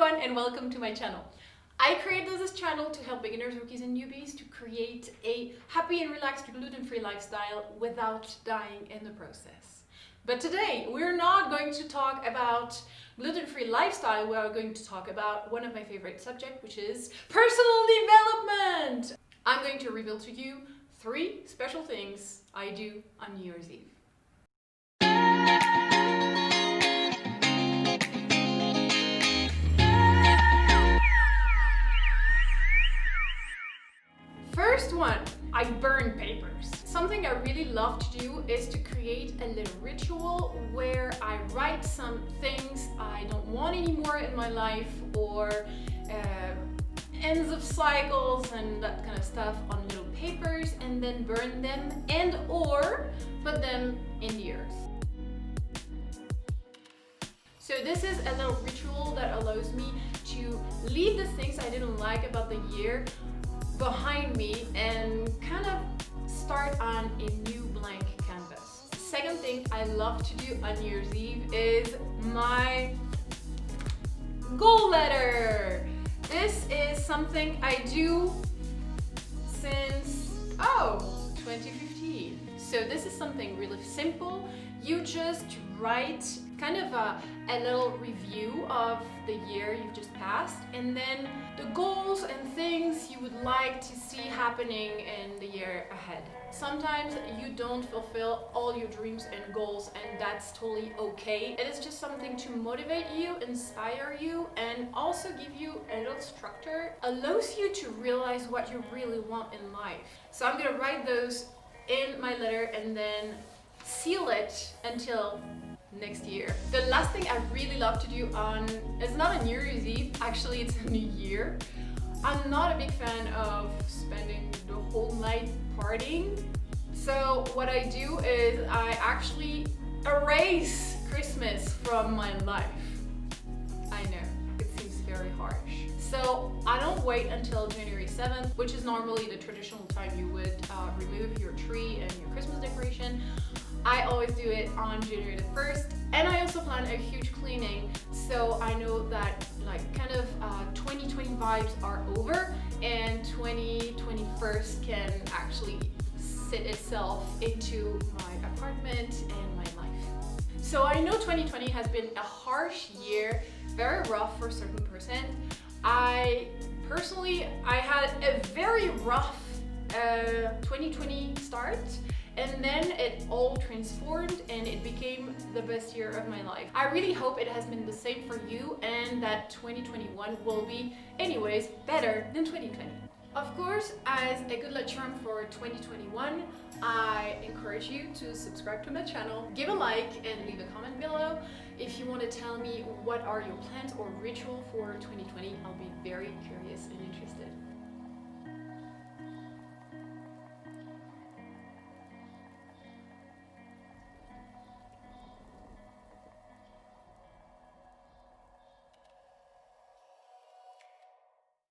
everyone and welcome to my channel. I created this channel to help beginners, rookies and newbies to create a happy and relaxed gluten-free lifestyle without dying in the process. But today we're not going to talk about gluten-free lifestyle, we are going to talk about one of my favorite subjects, which is personal development. I'm going to reveal to you 3 special things I do on New Year's Eve. First one, I burn papers. Something I really love to do is to create a little ritual where I write some things I don't want anymore in my life, or ends of cycles and that kind of stuff on little papers, and then burn them and or put them in the earth. So this is a little ritual that allows me to leave the things I didn't like about the year behind me and kind of start on a new blank canvas. Second thing I love to do on New Year's Eve is my goal letter. This is something I do since 2015. So this is something really simple. You just write kind of a little review of the year you've just passed, and then the goals and things you would like to see happening in the year ahead. Sometimes you don't fulfill all your dreams and goals, and that's totally okay. It is just something to motivate you, inspire you, and also give you a little structure, allows you to realize what you really want in life. So I'm gonna write those in my letter and then seal it until next year. The last thing I really love to do it's not a New Year's Eve, actually it's a New Year. I'm not a big fan of spending the whole night partying. So what I do is I actually erase Christmas from my life. I know, it seems very harsh. So I don't wait until January 7th, which is normally the traditional time you would remove your tree and your Christmas decoration. I always do it on January the 1st, and I also plan a huge cleaning, so I know that like kind of 2020 vibes are over and 2021 can actually sit itself into my apartment and my life. So I know 2020 has been a harsh year, very rough for a certain percent. I had a very rough 2020 start, and then it all transformed and it became the best year of my life. I really hope it has been the same for you and that 2021 will be anyways better than 2020. Of course, as a good luck charm for 2021, I encourage you to subscribe to my channel, give a like and leave a comment below. If you want to tell me what are your plans or ritual for 2020, I'll be very curious and interested.